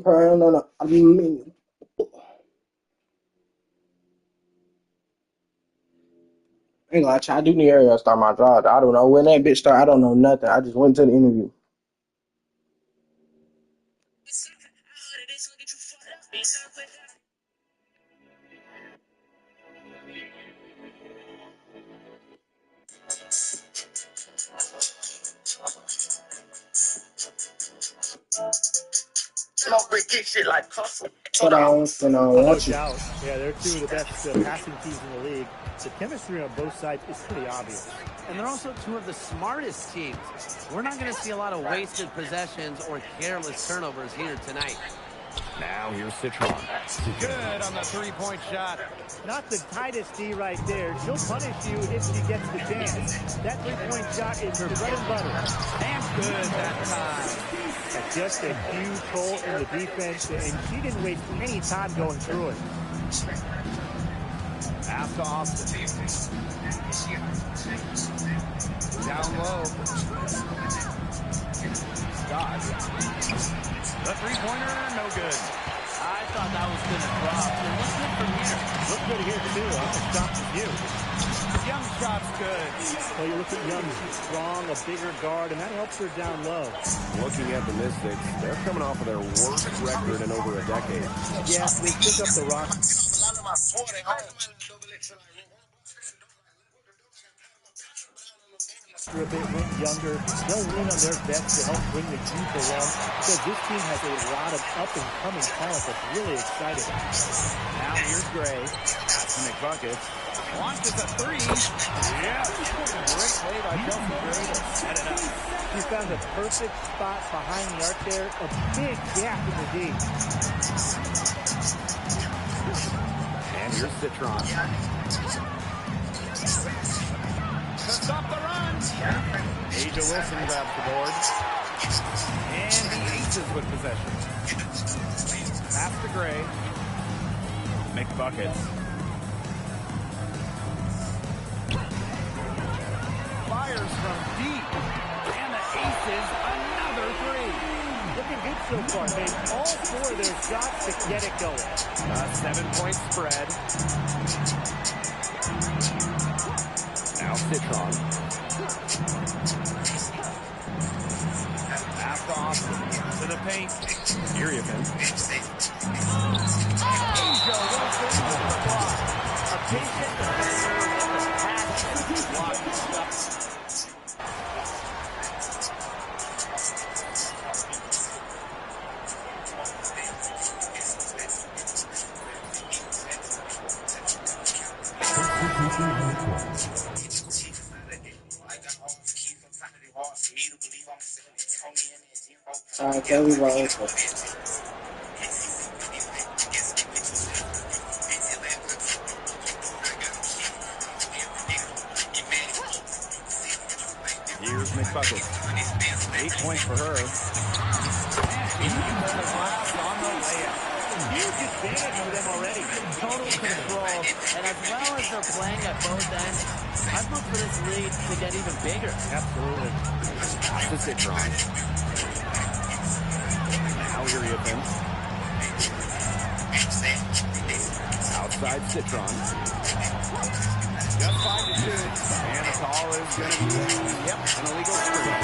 Burn on a aluminum. Ain't gonna lie, I do need Ariel to start my job. I don't know when that bitch start. I don't know nothing. I just went to the interview. But I was, Oh, no want you. doubt. Yeah, they're two of the best passing teams in the league. The chemistry on both sides is pretty obvious. And they're also two of the smartest teams. We're not going to see a lot of wasted possessions or careless turnovers here tonight. Now here's Citron. Good on the three-point shot. Not the tightest D right there. She'll punish you if she gets the chance. That three-point shot is her bread and butter. And good that time. Just a huge hole in the defense, and she didn't waste any time going through it. Pass to Austin. Down low. Scott. The three-pointer, no good. I thought that was going to drop. It looks good from here. Look good here, too. I'm going to stop with you. Young shot's good. Well, you look at Young. She's strong, a bigger guard, and that helps her down low. Looking at the Mystics, they're coming off of their worst record in over a decade. Yeah, we took up the rock. A bit younger, they'll lean on their vets to help bring the youth along, because this team has a lot of up-and-coming talent that's really exciting. Now here's Gray. That's to make buckets. Launches a three. Yeah. Great play by Chelsea Gray to set it up. She found the perfect spot behind the arc there, a big gap in the D. And here's Citron. To stop the run. Asia Wilson grabs the board. And he aces with possession. Pass to Gray. Make buckets. Fires from deep. And the aces, another three. Looking good so far. Made all four of their shots to get it going. A 7-point spread. Now Citron. Pass to Austin. To the paint. Iriafen. Asia Wilson with the block. A patient defender with the pass block stuff. Kelly Rose. Here's McBucket. 8 points for her. On the layup. Huge advantage for them already. Total control. And as well as they're playing at both ends, I'd look for this lead to get even bigger. Absolutely. Pass to Citron. Now Iriafen. Outside Citron. Just 5 to shoot. And the call is going to be, an illegal screen.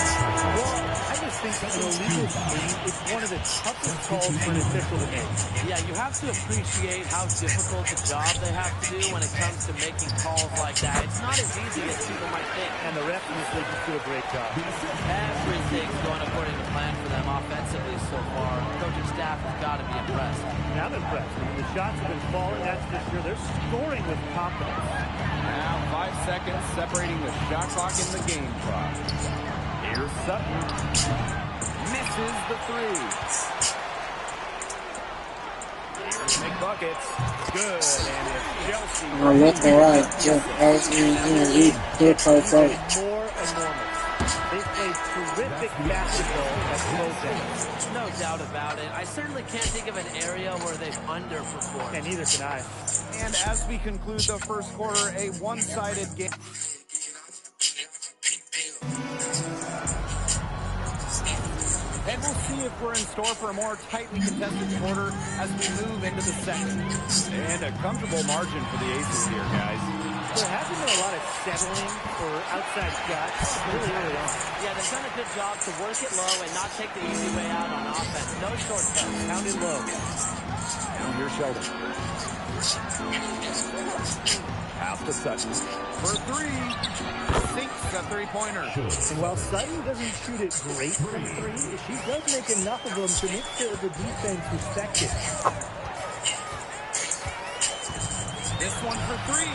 Well, I just think that an illegal screen is one of the toughest calls for an official to make. Yeah, you have to appreciate how difficult the job they have to do when it comes to making calls like that. It's not as easy as people might think. And the refs in this league just do a great job. Everything's going according to plan for them offensively so far. Coaching staff has got to be impressed. And I'm impressed. I mean, the shots have been falling, that's for sure. They're scoring with confidence. Now 5 seconds separating the shot clock and the game clock. Here's Sutton. Misses the three. Here's McBuckets. Good. And it's Chelsea. Left and right. Just as you did first More enormous. They play terrific basketball at both ends. No doubt about it. I certainly can't think of an area where they've underperformed. And neither can I. And as we conclude the first quarter, a one-sided game. And we'll see see if we're in store for a more tightly contested quarter as we move into the second. And a comfortable margin for the Aces here, guys. There hasn't been a lot of settling for outside shots really early on. Yeah, they've done a good job to work it low and not take the easy way out on offense. No shortcuts. Pound it low. Now here's Sheldon. Pass to Sutton for three. Sinks a three-pointer. And while Sutton doesn't shoot it great from three, she does make enough of them to make sure the defense respects it. This one for three.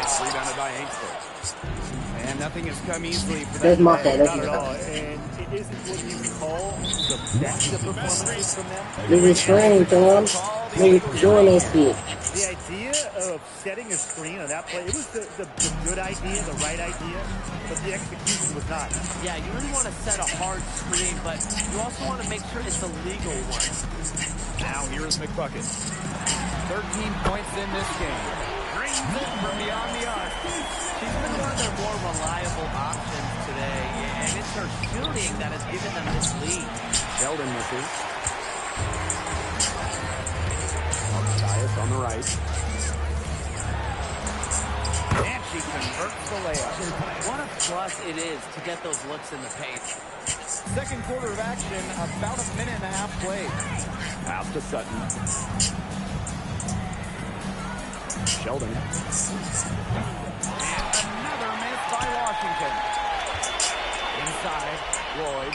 It's rebounded by Ainsworth. And nothing has come easily for That's that. my fault. Not at all. And it isn't what you call the best of performances from them. They restrained, Tom. Niggas doing that shit. The idea of setting a screen on that play, it was the good idea, the right idea, but the execution was not. Yeah, you really want to set a hard screen, but you also want to make sure it's a legal one. Now here's McBucket. 13 points in this game. Brings it from beyond the arc. She's been one of their more reliable options today, and it's her shooting that has given them this lead. Sheldon misses. Mathias on the right. And she converts the layup. What a plus it is to get those looks in the paint. Second quarter of action, about a minute and a half played. Pass to Sutton. Sheldon. And another miss by Washington. Inside, Lloyd.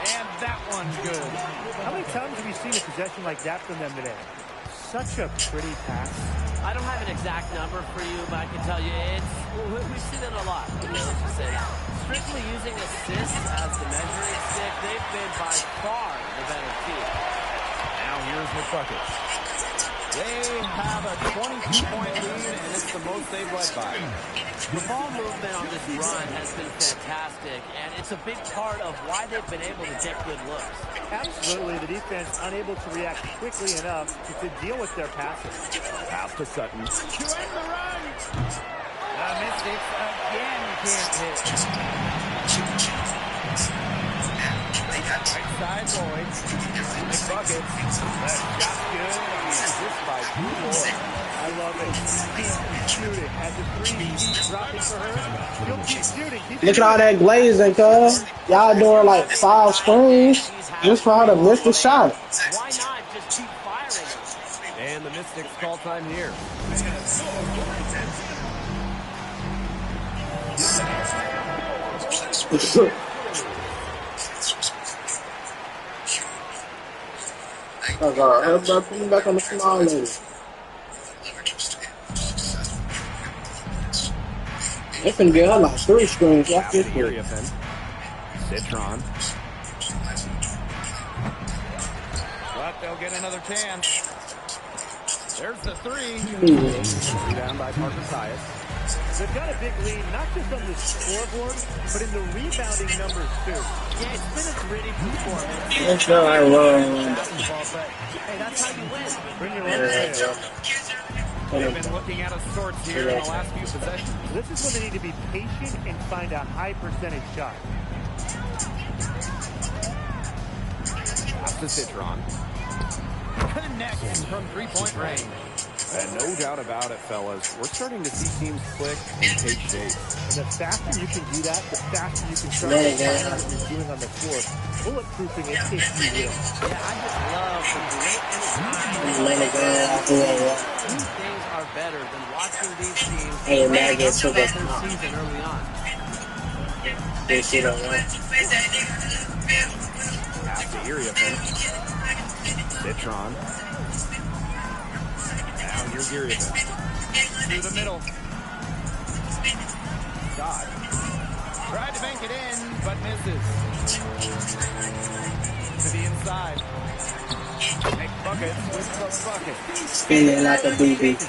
And that one's good. How many times have you seen a possession like that from them today? Such a pretty pass. I don't have an exact number for you, but I can tell you we've seen it a lot. Let's just say that. Strictly using assists as the measuring stick, they've been by far the better team. Now here's McBucket. They have a 22-point lead, and it's the most they've led by. The ball movement on this run has been fantastic, and it's a big part of why they've been able to get good looks. Absolutely, the defense unable to react quickly enough to deal with their passes. Pass to Sutton. To end the run. The Mystics again can't hit. Right side, Lloyd. McBucket. The shot's good. Just by 2 more. I love it. Keep shooting. As the three keeps dropping for her, she'll keep shooting. Look at all that glazing, cuz. Y'all doing like 5 screens just for her to miss the shot. Why not just keep firing them? And the Mystics call time here. Everybody put me back on the small lady. They finna get her like 3 screens. Watch this Area one. fin. Citron. But they'll get another chance. There's the 3. Rebound by Parker Tyus. They've got a big lead, not just on the scoreboard, but in the rebounding numbers, too. Yeah, it's been a gritty performance. That's not right, wrong. Basketball, but hey, that's how you win. Bring your own player. They've been looking out of sorts here in the last few possessions. This is when they need to be patient and find a high percentage shot. Pass to Citron. Connects from 3-point range. And no doubt about it, fellas, we're starting to see teams click and take shape. And the faster you can do that, the faster you can start to find out what you're doing on the floor. Bulletproofing it if you will. Yeah, I just love the grit and time. Few things are better than watching these teams make their season early on. Pass to Iriafen. Citron. Now here's Iriafen. Through the middle. Scott. Tried to bank it in, but misses. To the inside. McBucket with the bucket. Spinning like a BB. Needs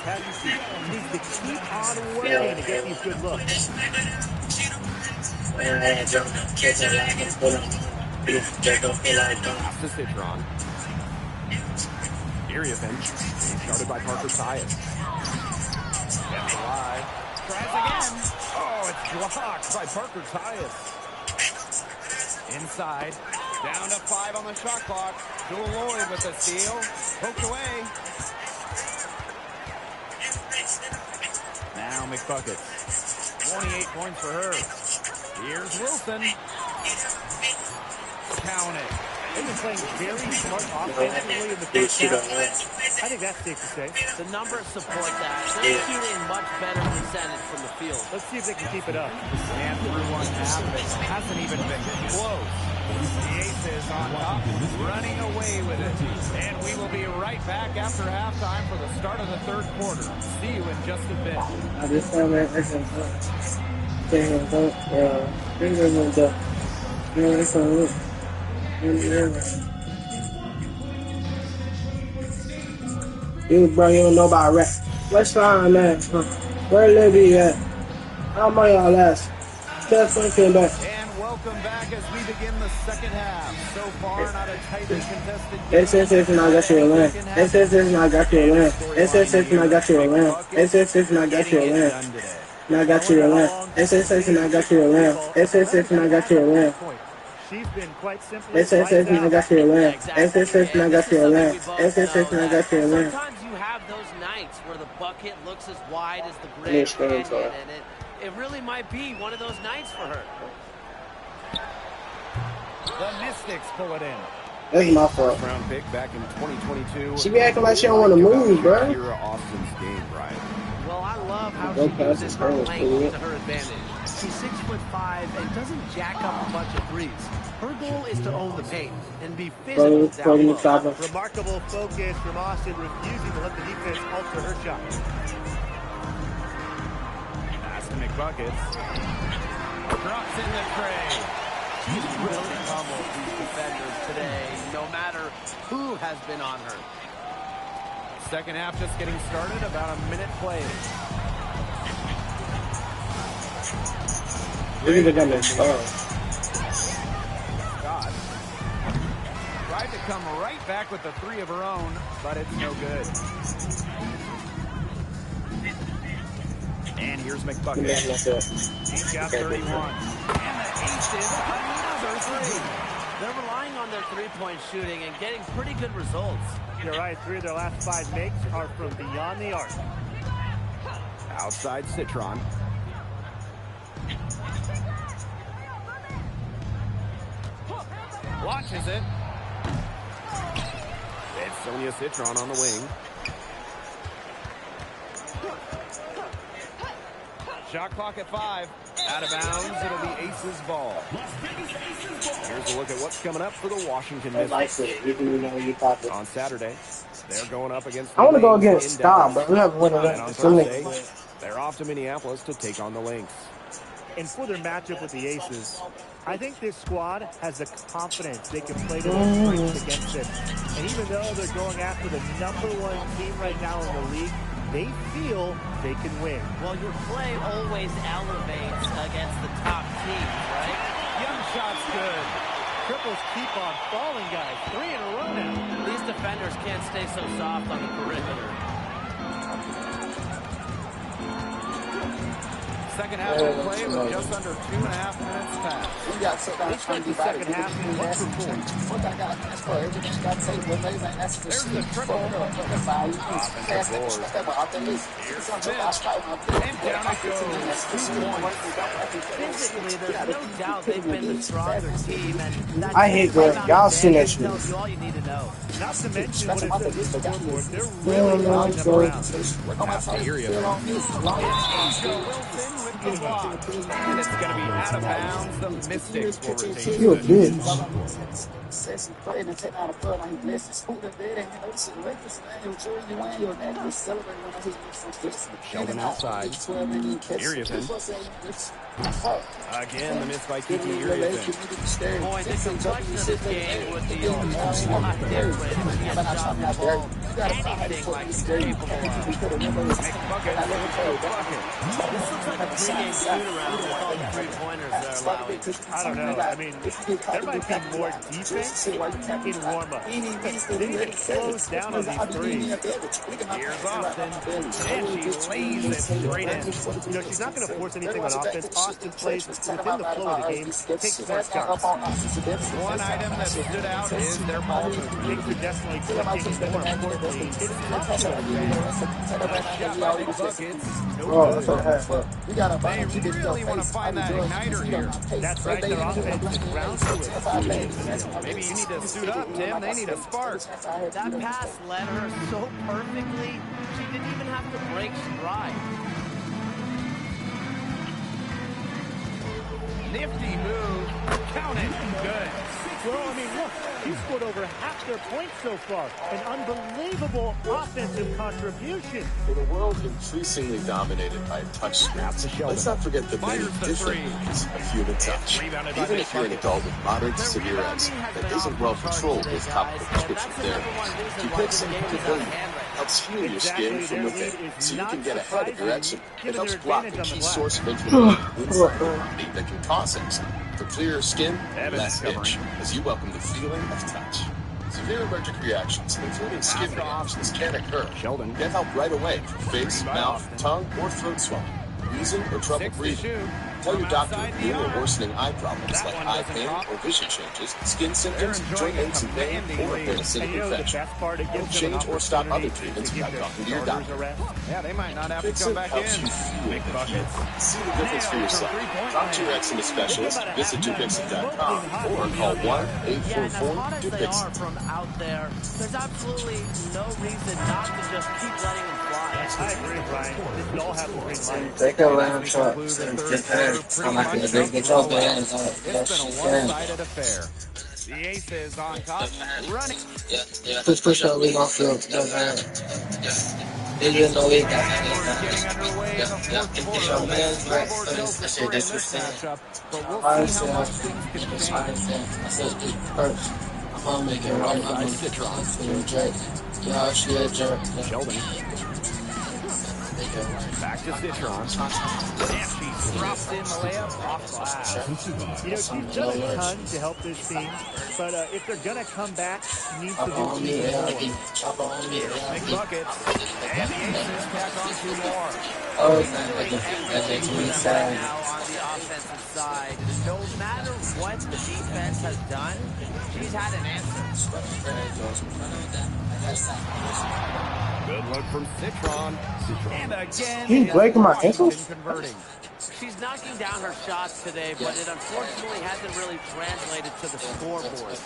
to keep on working to get these good looks. Pass to Citron. Iriafen. Started by Parker Tyus. Steps alive. Tries again. Oh, it's blocked by Parker Tyus. Inside. Down to 5 on the shot clock. Jewel Lloyd with the steal. Poked away. Now McBucket. 28 points for her. Here's Wilson. Count it. They've been playing very smart offensively in the first half. I think that's safe to say. The numbers support that. They're shooting much better percentage from the field. Let's see if they can keep it up. And through one half, it hasn't even been close. The Aces on top, running away with it. And we will be right back after halftime for the start of the third quarter. See you in just a bit. I just found that you, bro, you don't know about rap. What's fine, man? Where Libby at? How am I y'all last? Just came back. And welcome back as we begin the second half. So far, not a tightly contested game. SSS and I got you a land. SSS and I got you a land. SSS and I got you a land. SSS and I got you a land. And I got you a land. SSS and I got you a land. SSS and I got you a land. She's been quite simply. SSS and I got you a land. SSS and I got you a land. SSS and I got you a land. Sometimes you have those nights where the bucket looks as wide as the Grand Canyon, and it really might be one of those nights for her. The Mystics pull it in. That's my fault. Round pick back in 2022. She be acting like she don't want to move, bro. Kira Austin's game, Brian. Well, I love how Go she past uses the her screen, length please. to her advantage. She's 6'5" and doesn't jack up a bunch of threes. Her goal is to own the paint and be physical down low. Remarkable focus from Austin, refusing to let the defense alter her shot. Pass to McBucket. Drops in the tray. She's really pummeled these defenders today, no matter who has been on her. Second half just getting started, about a minute played. Scott tried to come right back with the three of her own, but it's no good. And here's McBucket. He's got 31. And the Aces, another three. They're relying on their three-point shooting and getting pretty good results. You're right, 3 of their last 5 makes are from beyond the arc. Outside Citron. Watches it. It's Sonia Citron on the wing. Shot clock at 5. Out of bounds, it'll be Aces ball. Here's a look at what's coming up for the Washington Mystics. On Saturday, they're going up against I want to go Lynx against in Star, Dallas. but we haven't won And on it. Thursday, they're off to Minneapolis to take on the Lynx. And for their matchup with the Aces, I think this squad has the confidence they can play to their strengths against it. And even though they're going after the #1 team right now in the league, they feel they can win. Well, your play always elevates against the top teams, right? Young shot's good. Triples keep on falling, guys. 3 in a row now. These defenders can't stay so soft on the perimeter. Second half of play with just under 2.5 minutes passed. Looks like the second half is much reformed. There's the triple. Offensive board. Here's Smith. And down it goes. 2 points. Physically, there's no doubt they've been the stronger team, and that I hate that. Y'all seen that shit. tells you all you need to know. Not to mention what it says on the scoreboard. They're Yeah, really man, running them around. Pass to Irias. Asia Wilson with the block. And it's going to be out of bounds. The Mystics will retain You a possession. bitch. Sheldon outside. Iriasen. Again, the miss by Kiki Iriasen. Boy, the complexion of this game would be a whole lot different if he had shot the ball anything like he's capable of. McBucket with the bucket. This looks like a pregame shoot-around with all the three-pointers they're allowing. I don't know. I mean, there might be more defense in warm-up. They need to close down on these threes. Here's Austin, and she lays it straight in. You know, she's not going to force anything on offense. Austin plays within the flow of the game, takes smart shots. One item that stood out is their ball movement. Things are definitely clicking, and more importantly, it's Shot by the buckets. They really want to find that igniter here. that's right, their offense is ground to it. Maybe you need to suit up, Tim. They need a spark. That pass led her so perfectly, she didn't even have to break stride. Nifty move. Count it. Good. Well, I mean, look, he's scored over half their points so far. An unbelievable offensive contribution. In a world increasingly dominated by touch screens, let's not forget the many different ways of human touch. Even if you're an adult with moderate to severe eczema that isn't well controlled with topical prescription therapy, Dupixent helps heal your skin from within, so you can get ahead of your eczema. It helps block the key source of inflammation inside the body that can cause eczema. For clearer skin, less itch, as you welcome the feeling of touch. Severe allergic reactions, including skin reactions, can occur. Sheldon. Get help right away for face, mouth, tongue, or throat swelling, wheezing, or trouble breathing. Tell your doctor if new or worsening eye problems like eye pain or vision changes, skin symptoms, joint aches and pain, or appendicitis infection. Don't change or stop other treatments without talking to your doctor. Yeah, they might not have to come Dupixent back helps in. you feel the difference. See the difference for yourself. Talk to your eczema specialist, visit Dupixent.com, or call Yeah, and as hot as they are 1-844-DUPIXENT. from out there, there's absolutely no reason not to just keep letting them fly. I agree, Brian. This all have the green light. They can let him shot. I'm not going to big the job there. It's been a one-sided affair. The Aces on top, running. Push up, we gon' feel the van. You know we got Getting underway in the fourth quarter. Scoreboard no score in this matchup, but we'll see how much things can change. I said this first. I'm gonna make it right. I'm gonna jerk. Y'all should jerk. Sheldon. Back to Citron. And she drops in the layup off glass. You know, she's done a ton to help this team, but if they're going to come back, she needs to Chop do on me, even more. chop on me. Make buckets. And the Aces tack on two more. Oh, that makes me Right sad. now on the offensive side, no matter what the defense has done, she's had an answer. Good look from Citron. And again, He's breaking my ankles? converting. She's knocking down her shots today, but it unfortunately hasn't really translated to the scoreboard.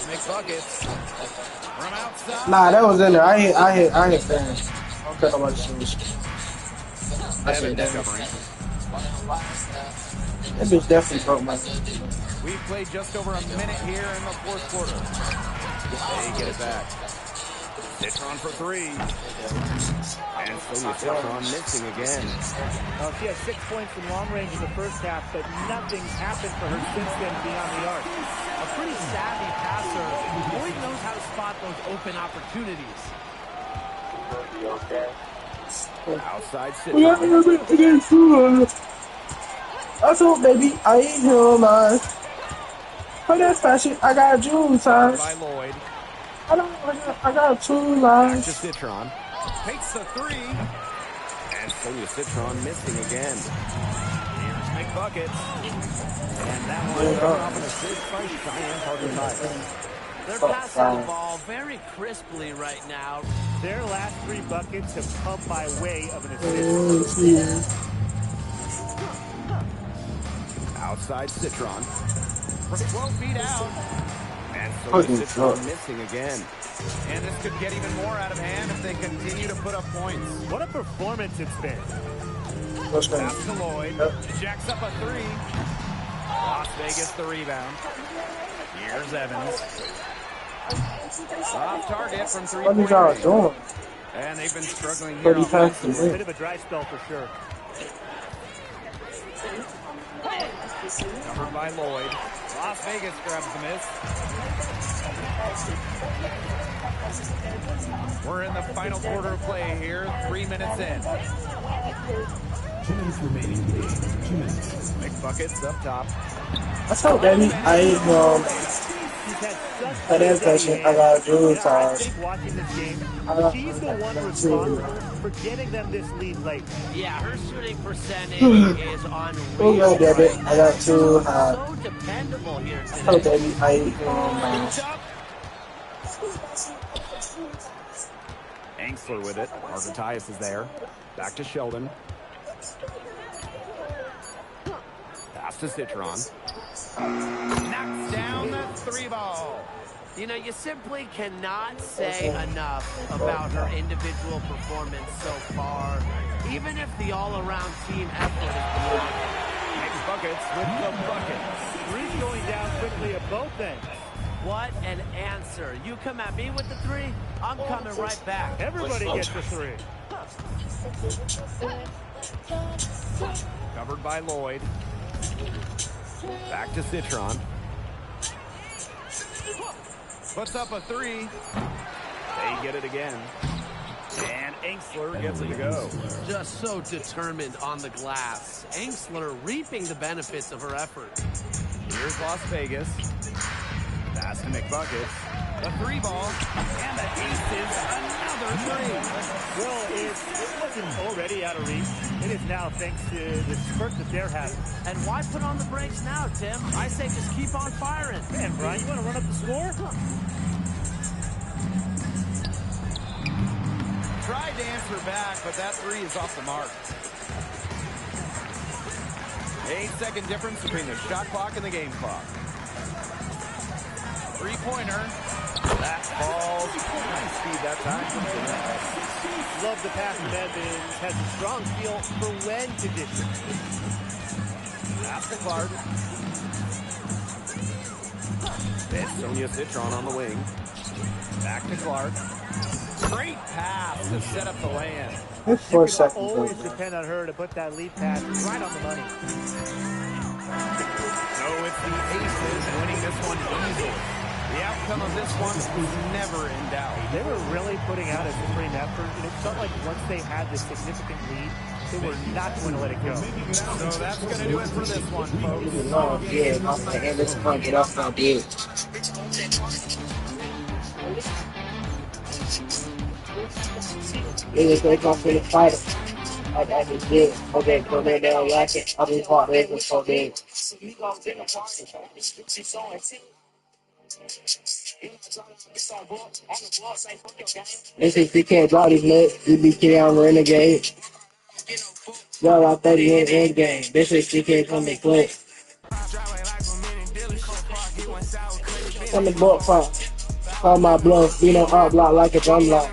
Make buckets. From outside. Nah, that was in there. I hit fans. I don't care about shoes. I said that. That bitch definitely broke my We've played just over a minute here in the fourth quarter. They get it back. Citron for three. And Sonia Citron missing again. She had 6 points from long range in the first half, but nothing's happened for her since then beyond the arc. A pretty savvy passer. Boyd knows how to spot those open opportunities. Outside Citron. That's all, baby. I ain't here, man. Oh, that's fashion. I got jewel size. By Lloyd. I got 2 Back lines. to Citron. Takes the three. And Sonia Citron missing again. Here's make buckets. And that one goes off in a assist by Cheyenne Carter-Tyler. They're passing the ball very crisply right now. Their last 3 buckets have come by way of an assist. Outside Citron. From 12 feet out. And Sonia Citron missing again. And this could get even more out of hand if they continue to put up points. What a performance it's been. What's going Pass to Lloyd. Jacks up a three. Las Vegas the rebound. Here's Evans. Off target from What are y'all three-point range. doing? And they've been struggling here 30 times to offensively. win. Bit of a dry spell for sure. Covered by Lloyd. Las Vegas grabs the miss. We're in the final quarter of play here, 3 minutes in. McBuckets up top. That's how baby. For that question, I got Drew time. Watching this game, she's the one responsible for getting them this lead late. Yeah, her shooting percentage is unreal. Oh, yeah, baby. I got too high. So dependable here today. Oh, baby. Angsler with it. Argentius is there. Back to Sheldon. Pass to Citron. Knocks down the 3 ball. You know, you simply cannot say enough about her individual performance so far, even if the all-around team effort is beyond. McBuckets with the buckets. Three's going down quickly at both ends. What an answer. You come at me with the 3, I'm coming right back. Everybody gets the 3. Covered by Lloyd. Back to Citron. Puts up a 3. They get it again. And Angsler gets it to go. Just so determined on the glass. Angsler reaping the benefits of her effort. Here's Las Vegas. Pass to McBuckets. The 3 ball. And the aces another 3. Well, it wasn't already out of reach. It is now thanks to the spurt that they're having. And why put on the brakes now, Tim? I say just keep on firing. Man, Brian, you want to run up the score? Tried to answer back, but that 3 is off the mark. 8-second difference between the shot clock and the game clock. 3-pointer. That falls. Nice speed that time. Love the pass from Edmonds. Has a strong feel for when to dish it. Pass to Clark. It's Sonia Citron on the wing. Back to Clark. Great pass to set up the land. 4 seconds. Always depend on her to put that lead pass right on the money. So it's the Aces winning this one easily. The outcome of this one was never in doubt. They were really putting out a supreme effort, and it felt like once they had this significant lead, they were not going to let it go. So that's going to do it for this one, folks. No, yeah, off my hand. Let's punch it off my bed. Niggas wake up in the fighter. Like I just did. Okay, go there, they don't like it. I'll be hard, they just so big. They say if you can't draw these nuts, you be kidding on Renegade. Y'all out 30 in end game. They say she can't come and play. Come and book from. Call my bluff, you know, up block like a drum block.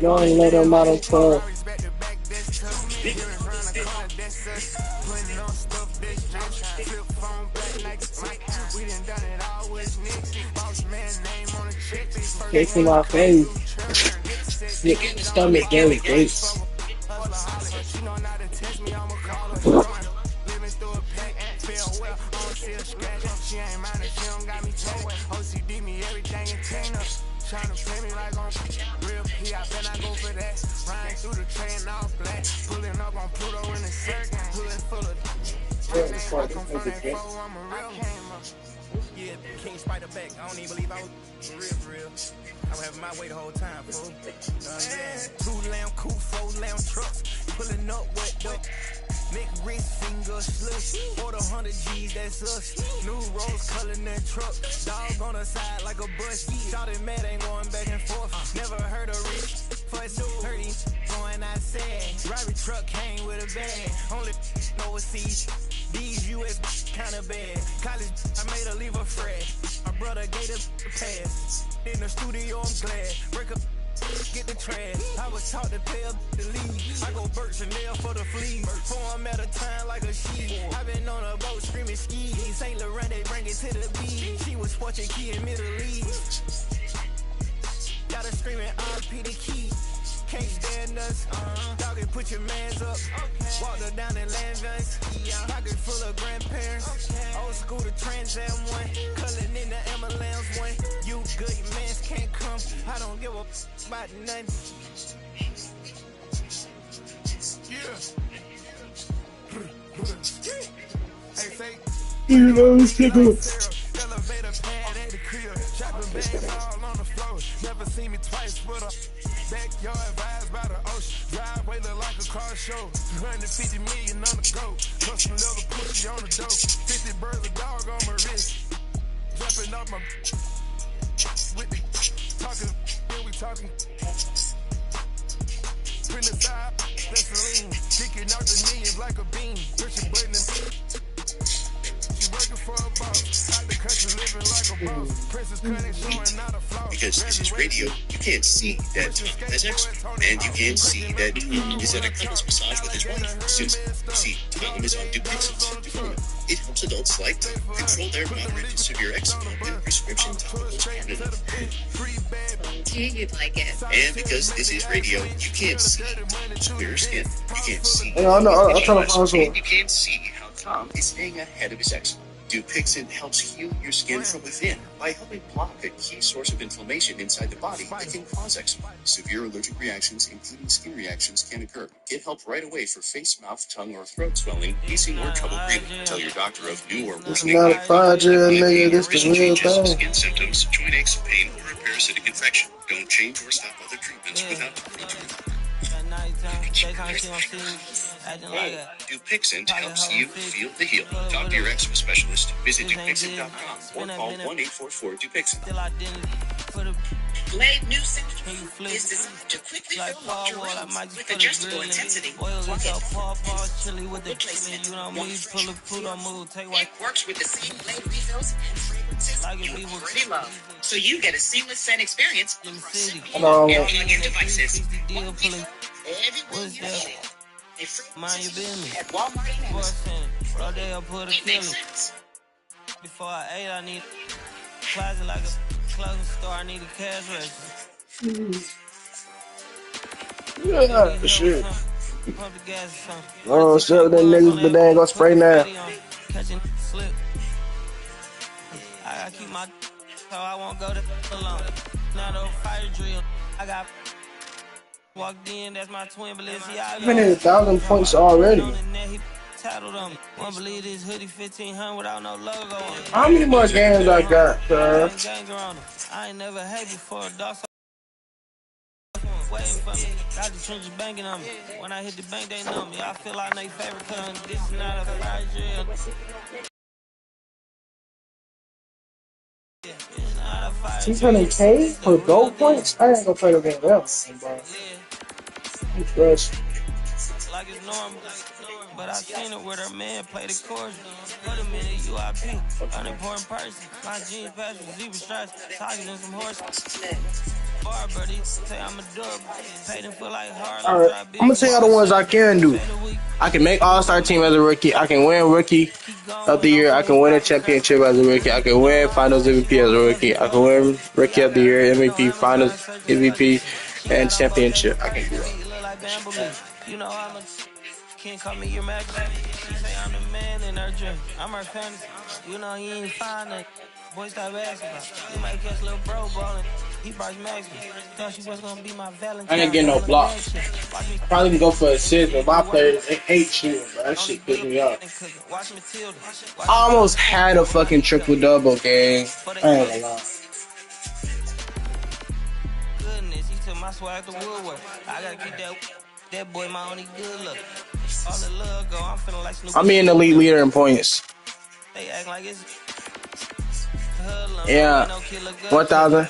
You ain't let them out of club. Case in my face. Nigga in the stomach, Gary Gates. Yeah, King Spider back. I don't even believe I was for real. I was having my way the whole time, fool. 2 lamb coupe, 4 lamb trucks. Pulling up with the neck, wrist, finger, slush. 400 G's, that's us. New rose color in that truck. Dog on the side like a bus. Shot mad, ain't going back and forth. Never heard of rich. Fuss, heard him going outside. Robbery truck came with a bag. Only overseas. These US kinda bad. College, I made her leave a frat. My brother gave her the pass. In the studio, I'm glad. Break up, get the trash. I was taught to pay up the lead. I go Burt Chanel for the fleas. 4 I'm at a time like a she. I been on a boat screaming ski. St. Laurent, they bring it to the beach. She was watching key in Middle East. Got her screaming RP the key. Can't stand us. Doggy, put your mans up. Walked her down in Landvans. Pocket full of grandparents. Old school to Trans Am 1. Culling in the ambulance 1. You good, your mans can't come. I don't give a about nothing. You know, it's tickle. Elevator pad at the crib, shopping bags all on the floor. Never seen me twice with a backyard vibes by the ocean. Driveway look like a car show. 250 million on the go. Custom leather pussy on the dope. 50 birds a dog on my wrist. Jumping off my with the talking, then we talking. Print the side, that's a lean. Kicking out the millions like a beam. Push a button and working for a boss. Out the country living like a boss. Princess Cunning showing not a flaw. Because this is radio, you can't see that Tom has eczema. And you can't see that Tom is at a couples massage with his wife, Susan. You see, Tom is on Dupixent. It helps adults like Tom control their moderate to severe eczema with prescription topicals Canada. Gee, you'd like it. And because this is radio, you can't see clear skin. You can't see. I'm trying to find some. You can't see how Tom is staying ahead of his eczema. Dupixent helps heal your skin from within by helping block a key source of inflammation inside the body that can cause eczema. Severe allergic reactions, including skin reactions, can occur. Get help right away for face, mouth, tongue, or throat swelling, wheezing, or trouble breathing. Tell your doctor of new or worsening Not a project, nigga. This the real changes, thing. skin symptoms, joint aches, pain, or a parasitic infection. Don't change or stop other treatments without talking to your doctor. Dupixent helps you feel the heal. Talk to your eczema specialist. Visit Dupixent.com or call 1-844-DUPIXENT. Glade New Central is designed to quickly fill up your rooms with adjustable intensity. Replacement. It works with the same Glade refills and fragrances you already love. So you get a seamless scent experience across all your devices. Everywhere you need it. Mind your business. At Walmart and Amazon. It makes sense. Before I ate, I need a closet like a clothing store. I need a cash register. Yeah, shit. Oh, shit, them niggas, but they ain't gonna spray now. Catching slip. I gotta keep my so I won't go to alone. Not a fire drill. I got walked in, that's my twin Balenciaga. I've been in 1,000 points already. Tattled on me. Won't believe this hoodie 1500 without no logo on it. How many more games I got, I ain't never had before. Dog waiting for me. Got the trenches banging on me. When I hit the bank, they know me. I feel like they favorite cause this is not a fire drill. 600K for gold points? I ain't gonna play the game else, bro. I'm fresh. Like it's normal. But I seen it with her man play the chorus. Put him in a UIP, unimportant person. My jeans patch with zebra stripes, tigers and some horses. Bar buddy, say I'm a dub. Paid him for like hard. Alright, I'm gonna tell y'all the ones I can do. I can make All-Star team as a rookie. I can win Rookie of the Year. I can win a championship as a rookie. I can win Finals MVP as a rookie. I can win Rookie of the Year, MVP, Finals MVP, and championship. I can do that. You know I'm a can't call me your magic. She say I'm the man in her dream. I'm her fantasy. You know he ain't fine. Boy, stop asking about. You might catch little bro ballin'. He brought Max me. Thought she was gonna be my Valentine. I ain't getting no blocks. I probably can go for assist, but my players they hate shooting, bro. That shit pissed me off. I almost had a fucking triple double game. I ain't gonna lie. Goodness, he took my swag to Woodward. I gotta get that boy my only good look. All the love go, I'm feeling like Snoop. I'm in the lead leader in points. They act like it's yeah, 1,000. I'm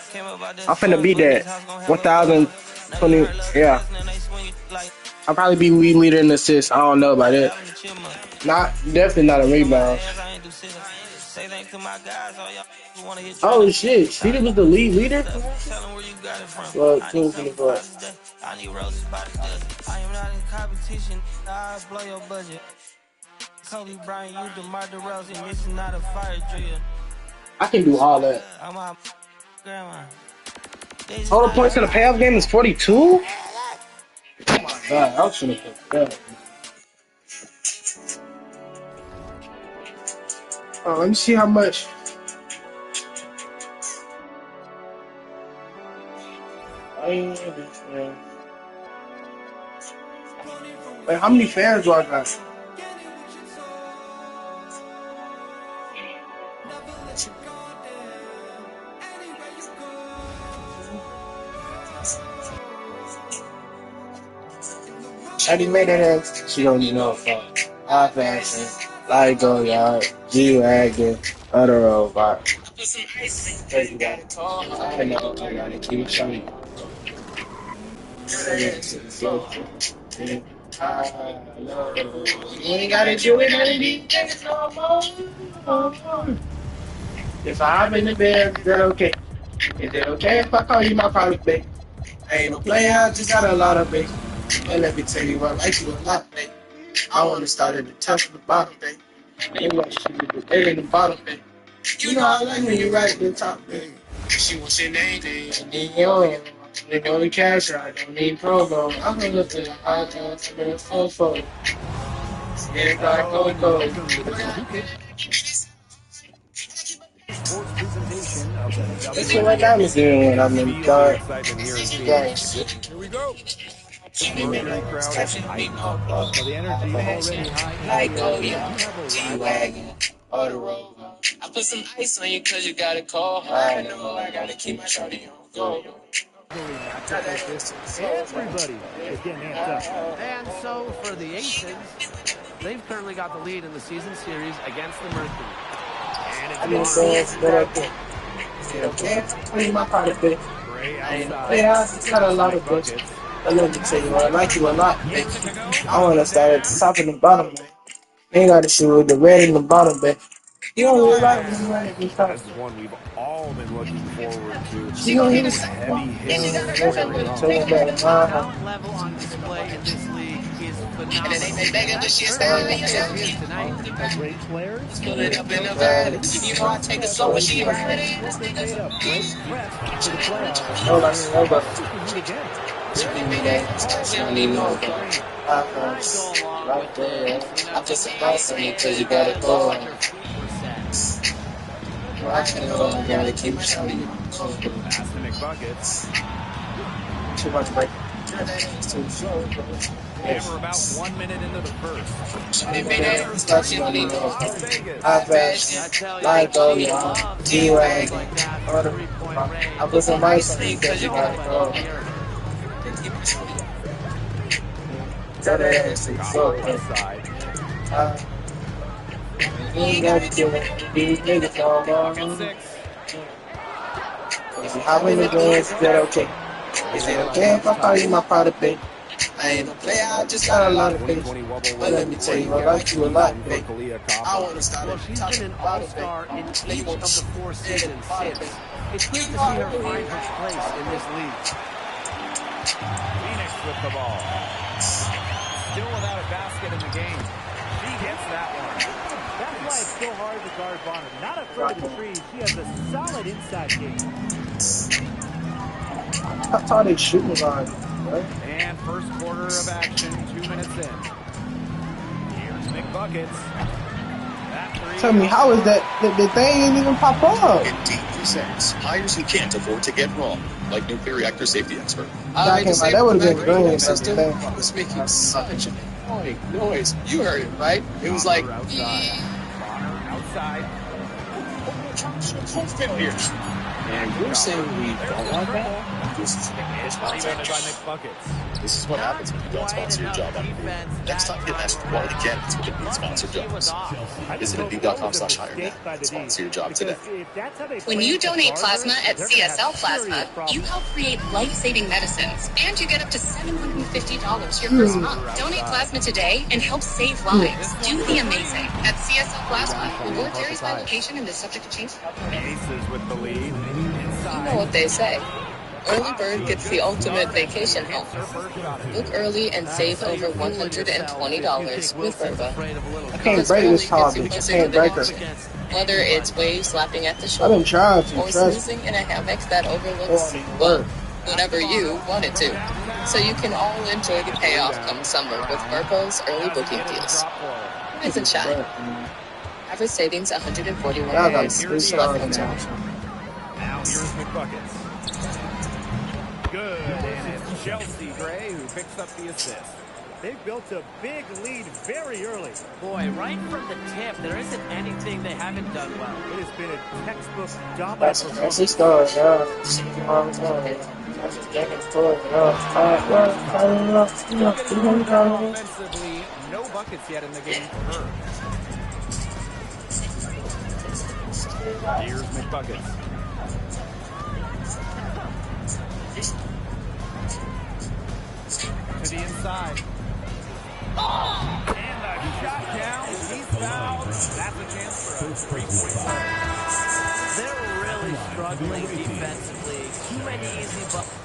finna beat that. 1,020. Yeah. I'll probably be lead leader in assists. I don't know about it. Definitely not a rebound. Oh shit, Sheeta was the lead leader? Well, 224. I need roses by the dozen. I am not in competition. I'll blow your budget. Kobe Bryant, you DeMar DeRozan. This is not a fire drill. I can do all that. I'm my grandma. Total points in the payoff game is 42? Oh my god, I was gonna put that. Oh, let me see how much. I ain't Wait, how many fans do I got? Shawty made that ass. She don't need no fun. High fashion, like go yard, G-Wagon, other robot. Cause you got it tall, I know, I gotta keep it shiny. You ain't gotta do it none of these things no more. If I'm in the bed, is that okay? Is it okay if I call you my private babe? I ain't no player, I just got a lot of babe. And let me tell you, I like you a lot, babe. I wanna start at the top of the bottom, babe. Maybe I should be the big in the bottom, babe. You know I like when you right at the top, babe. She wants your name, I need your they go to cash, I don't need promo. I'm gonna look at the hot dogs, I'm gonna full fold. Yeah, like go. Sports presentation of the That's what my diamond's doing when I'm in the car. Here we go. The Mercury crowd is hyped. So the energy already high in the area. You have a G-Wagon, or the road. I put some ice on you cause you got a call. I know I gotta keep my shawty on go. Everybody is getting amped up. And so for the Aces, they've currently got the lead in the season series against the Mercury. I've been saying it's better okay. Okay, clean my product, babe. Yeah, I got a lot of books. I love to tell you, I like you a lot, babe. I wanna start at the top and the bottom, babe. You ain't gotta shoot with the red in the bottom, babe. You don't really like me, right? This is one we've all been looking forward to. She gonna hit us. Talent level on display in this league is phenomenal. Tonight, A great players. Put it up in the valley. You know I take a soul when she ride it. They made a great prep for the playoffs. Hold on. This could meet again. She don't need no right there. I put some ice on you cause you gotta go. I gotta keep shouting. Pass to McBuckets. Too much break. And we're about 1 minute into the first. I fast, like go, y'all. G-Wagon. I put some ice on you cause you gotta go. You ain't gotta kill it. These niggas all wrong. If you hop in the game, is that okay? Is it okay if I call you my product, babe? I ain't no player, I just got a lot of things. But let me tell you, I like you a lot, babe. I wanna start at the top she's been an all-star in each of the 4 seasons since. It's good to see her find her place in this league. Phoenix with the ball. Still without a basket in the game. She gets that one. That's why it's so hard to guard Bonner. Not afraid of the trees. She has a solid inside game. That's how they shoot me on. Right? And first quarter of action, 2 minutes in. Here's McBuckets. Tell me, how is that? The thing ain't even pop up. Indeed presents hires you can't afford to get wrong, like nuclear reactor safety expert. That would have been brilliant. System was making such an annoying noise. You heard it, right? It was like. Outside. Here. And you're saying we don't want that? This is what happens when you don't sponsor your job on Indeed. Next time you're asked quality candidates with Indeed sponsored jobs. Visit Indeed.com/hire now and sponsor your job today. When you donate plasma at CSL Plasma, you help create life-saving medicines, and you get up to $750 your first month. Donate plasma today and help save lives. Do the amazing at CSL Plasma. Reward varies by location and is subject to change. Aces with the lead. You know what they say. Early bird gets the ultimate vacation home. Book early and save over $120 with Verba. I can't break this hobby. I can't break her. Whether it's waves lapping at the shore I've been trying to, or snoozing in a hammock that overlooks whatever you want it to. So you can all enjoy the payoff come summer with Verba's early booking deals. Rise and shine. Average savings $141. Select hotels. Now here's McBuckets. Good, and it's Chelsea Gray who picks up the assist. They've built a big lead very early. Boy, right from the tip, there isn't anything they haven't done well. It has been a textbook dominant performance. That's his story, yeah. Offensively, no buckets yet in the game for her. Here's McBuckets. To the inside. And the shot down. He's fouled. That's a chance for a three-point. They're really struggling defensively. Too many easy buckets.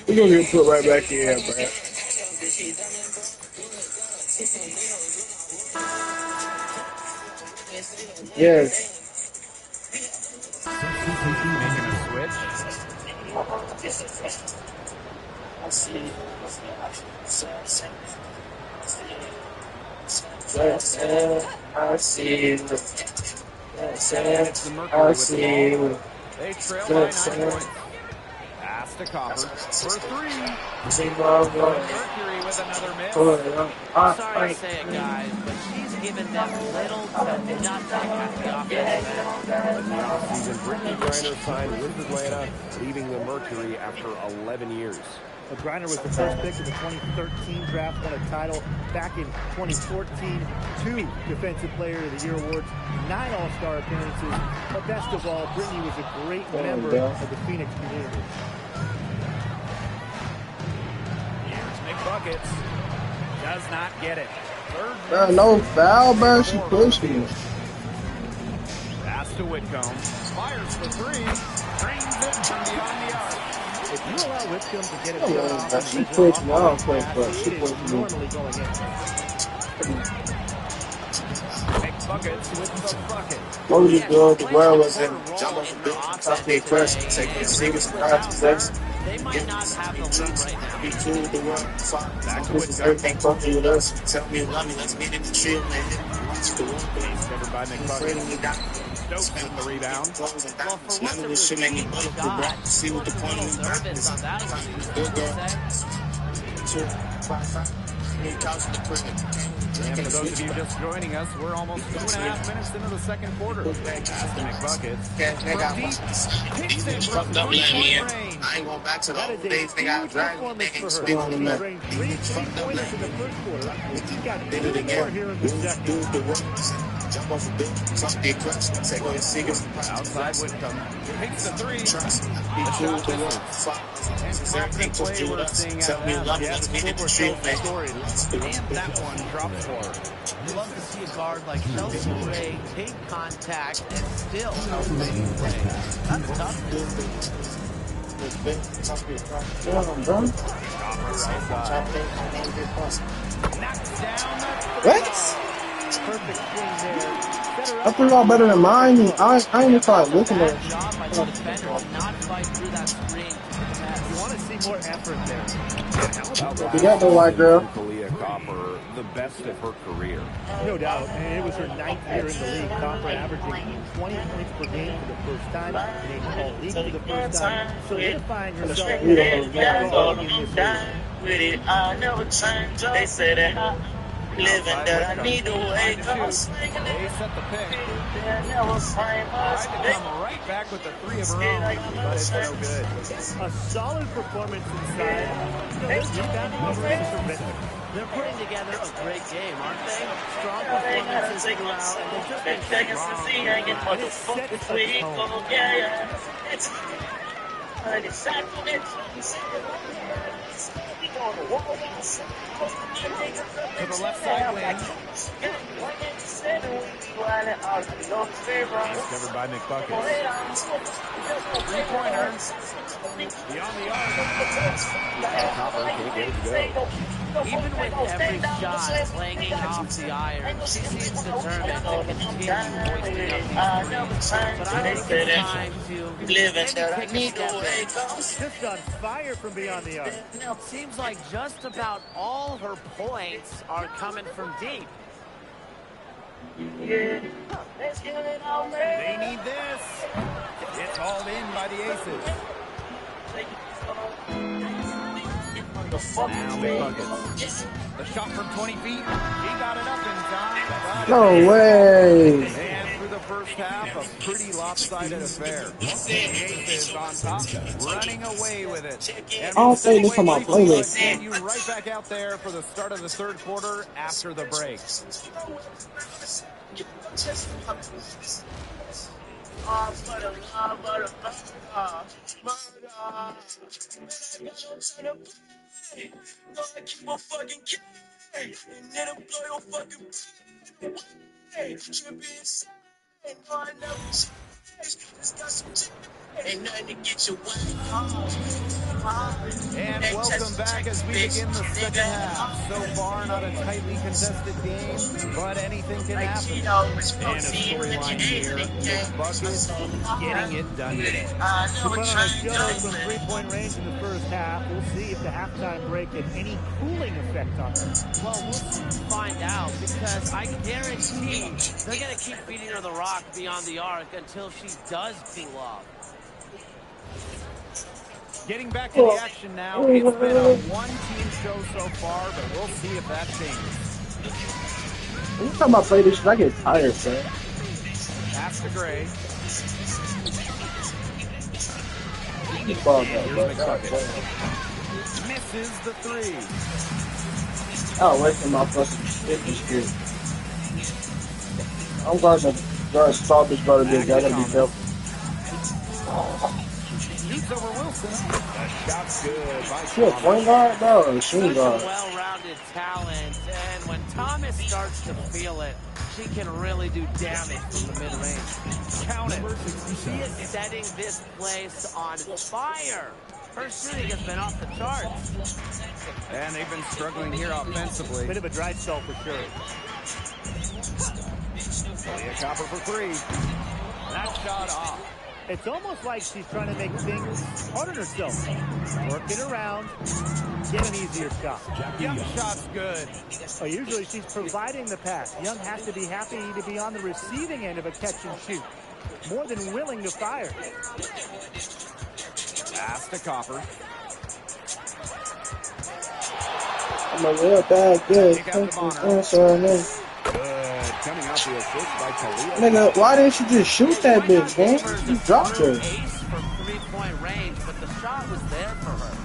We're going to get put right back in, man. Yes. Making a switch. I see. They trail by 9 points. Pass to Copper for three. Mercury with another miss. Sorry to say it, guys, but she's given them little to nothing at the offensive end. In the offseason, Brittany Griner signed with Atlanta, leaving the Mercury after 11 years. Griner was the first pick of the 2013 draft, won a title back in 2014. 2 Defensive Player of the Year awards, 9 All-Star appearances. But best of all, Brittany was a great member of the Phoenix community. Here's McBuckets. Does not get it. Bro, no foul, bro. She pushed me. Pass to Whitcomb. Fires for three. Brings it from beyond the arc. If you allow Whitcomb to get it beyond off, she pushed me. I don't play for her. She it pushed is me. normally going in. McBuckets with the bucket. What was good? The world was in jump off the bench, top their question, take their serious possession. They might not have the lead right now. Be true with the world. Back to everything funky with us. Tell me you love me, let's meet in the tree, man. Watch the world. Covered by McBuckets. Stokes with the rebound. Well, for what the routine got, see what the point is. Nervous on that one. And for those of you just joining us, we're almost 2.5 minutes into the second quarter. Pass to McBuckets. Hits it from 3-point range. I ain't going back to the old days. They got dragged. They ain't spit on the mat. He 3 pointers in the first quarter. He got 2 more here in the second. Jump off the bench, talk their question, take all your secrets. Outside Whitcomb. Takes the three. Trust me, be The true shot with the world. misses. And Everything play funky with we're us. seeing Tell out me you of love me, that. let's meet in the tree, man. And that one drops for her. You love to see a guard like Chelsea Gray take contact and still make play. That's tough. What? Perfect swing there. I think y'all better than mine. I ain't even started looking at it. Job by the defender to not fight through that screen. You want to see more effort there. You got the white girl. Kalia Copper, the best of her career. No doubt, and it was her 9th year in the league. Copper averaging 20 points per game for the first time, named All-League for the first time, solidifying herself as a dog in this league. With it, I never change. They say that I living that I need to wake up. They set the pick. Never find Tried to come right back with the three of her own, but it's no good. A solid performance inside. They're putting together a great game, aren't they? Strong performances throughout, and they've just been To the left side wing. Covered by McBuckets. Three-pointer. Beyond the arc. Copper can't get it to go. Even with every shot clanging off the iron, she seems determined to continue hoisting up these threes. But I think it's time to maybe take a step back. Just on fire from beyond the arc. It seems like just about all her points are coming from deep. They need this. It's hauled in by the Aces. Now McBuckets. The shot from 20 feet. He got it up in time. No way. And through the first half, a pretty lopsided affair. The Aces on top, running away with it. And I'll say this on my playlist. And you right back out there for the start of the third quarter after the break. Ain't nothing to get your way. And welcome back as we begin the second half. So far, not a tightly contested game, but anything can happen. And a storyline here, McBuckets getting it done today. To put on a show from three-point range in the first half, we'll see if the halftime break had any cooling effect on her. Well, we'll find out, because I guarantee they're going to keep feeding her the rock beyond the arc until she does cool off. Getting back to the action now. It's been a one-team show so far, but we'll see if that changes. Every time I play this shit, I get tired, sir. Pass to Gray. Misses the three. Oh, wait for my fucking shit. I'm going to stop this brother. I gotta be careful. Shoots over Wilson. The shot's good. She a point guard, bro, or a shooting guard? Well-rounded talent, and when Thomas starts to feel it, she can really do damage from the mid-range. Count it. She is setting this place on fire. Her shooting has been off the charts. And they've been struggling here offensively. Bit of a dry spell for sure. Leah Copper for three. That shot off. It's almost like she's trying to make things hard on herself. Work it around, get an easier shot. Young shot's good. Well, usually she's providing the pass. Young has to be happy to be on the receiving end of a catch and shoot. More than willing to fire. Pass to Copper. I'm a real bad good. Coming out the assist by Kalia. Nigga, why didn't you just shoot that bitch, man? You dropped her. Ace from three-point range, but the shot was there for her.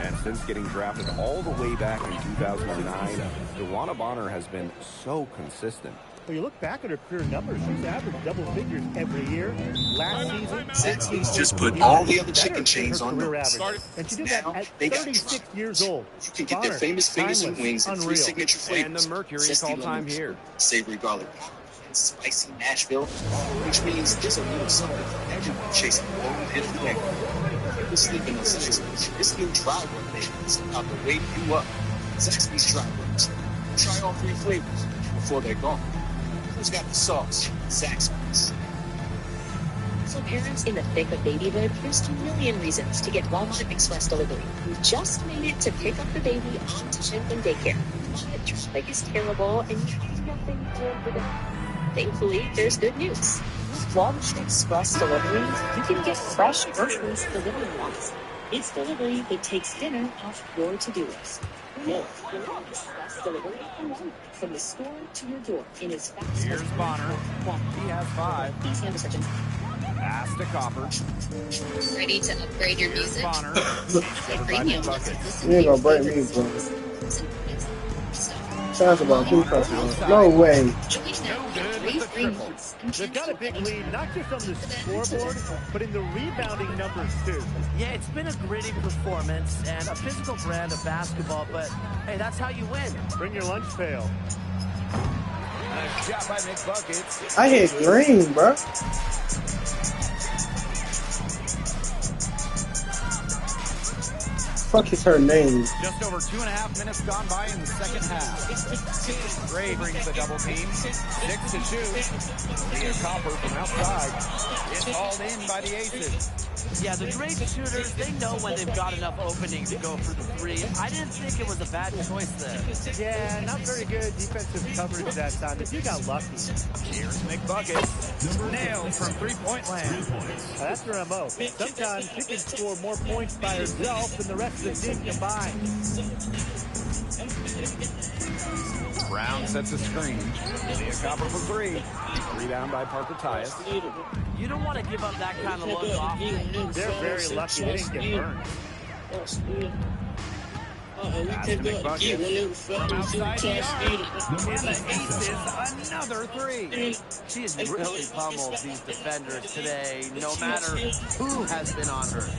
And since getting drafted all the way back in 2009, DeWanna Bonner has been so consistent. Well, you look back at her career numbers, she's averaged double figures every year. Last season, Zaxby's just put all the other chicken chains on them. And she did that at 36 years old. You can get their famous fingers and wings in 3 signature flavors. And the Mercury call time here. Savory garlic, and spicy Nashville, which means there's a little something for everyone chasing the golden hit of the day. You're sleeping on Zaxby's. This new dry rub nation is about to wake you up. Zaxby's dry rubs. Try all 3 flavors before they're gone. Who's got the sauce? Zaxby's. For parents in the thick of babyhood, here's 2 million reasons to get Walmart Express delivery. We just made it to pick up the baby on to Chimp and daycare. But traffic is terrible and you have nothing to do. Thankfully, there's good news. With Walmart Express delivery, you can get fresh groceries delivered once. It's delivery that takes dinner off your to-do list. Walmart Express delivery from the store to your door in as fast as Here's Bonner. He has 5. Please hand reception. Pass to Copper. Ready to upgrade your music? Bonner. Premium. You ain't gonna break me, bro. Sounds about 2 customers. No way. They've got a big lead, not just on the scoreboard, but in the rebounding numbers, too. Yeah, it's been a gritty performance and a physical brand of basketball, but hey, that's how you win. Bring your lunch pail. A shot by McBuckets. I hit green, bro. Fuck is her name? Just over 2.5 minutes gone by in the second half. Gray brings the double team. 6 to shoot. Leah Copper from outside. It's hauled in by the Aces. Yeah, the great shooters, they know when they've got enough opening to go for the three. I didn't think it was a bad choice there. Yeah, not very good defensive coverage that time, but you got lucky. Here's McBucket. Nailed from three-point land. That's her MO. Sometimes she can score more points by herself than the rest of the team combined. Brown sets a screen. Leah Copper for three. Rebound by Parker Tyus. You don't want to give up that kind of look often. They're very lucky they didn't get burned. Pass to McBucket. From outside the arc. And the ace is another three. She has really pummeled these defenders today, no matter who has been on her.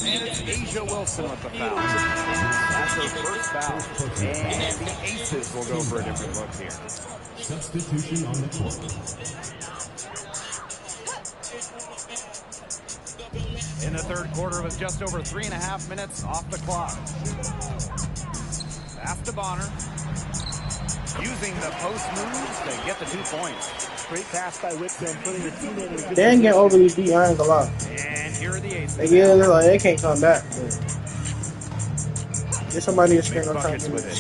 And it's A'ja Wilson with the foul. That's her first foul. And the Aces will go for a different look here. Substitution on the court. In the third quarter, with just over 3.5 minutes off the clock. Pass to Bonner. Using the post moves to get the 2 points. Great pass by Whitcomb, putting the teammate in a good They ain't get overly beat, I ain't gonna lie. And here are the Aces. They look like they can't come back. Get somebody to spend no time with it.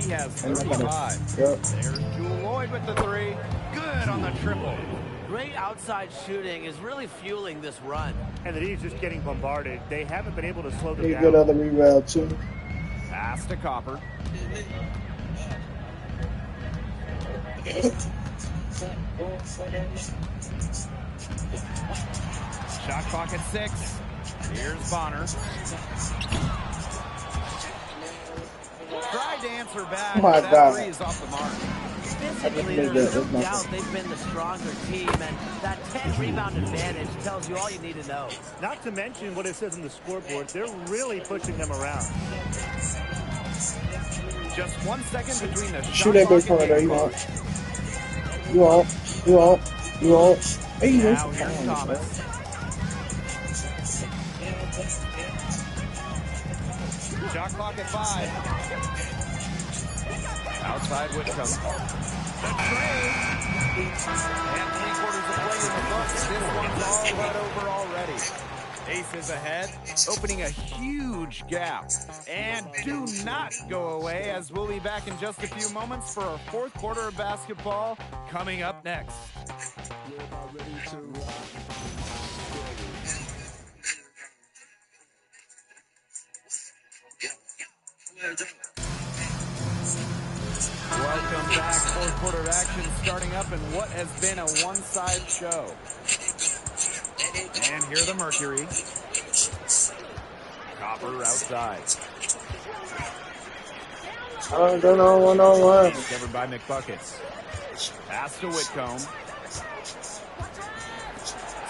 She has 35. Yep. There's Jewel Lloyd with the three. Good on the triple. Great outside shooting is really fueling this run. And the D's just getting bombarded. They haven't been able to slow them They down. good other rebound too. Pass to Copper. Shot clock at 6. Here's Bonner. Tried to answer back, Oh my but that God. three is off the mark. Physically, there's no doubt they've been the stronger team, and that 10 rebound advantage tells you all you need to know. Not to mention what it says on the scoreboard, they're really pushing them around. Just 1 second between the Shoot that big corner there, you want. You want. Hey, you now here's Thomas. Shot clock at 5. Outside Whitcomb. The trade. And 3/4 of play in the books. This one's all but over already. Aces ahead, opening a huge gap. And do not go away, as we'll be back in just a few moments for our fourth quarter of basketball coming up next. Welcome back. Fourth quarter of action starting up in what has been a one-side show. And here the Mercury. Copper outside. I don't know, one-on-one. Covered by McBucket. Pass to Whitcomb.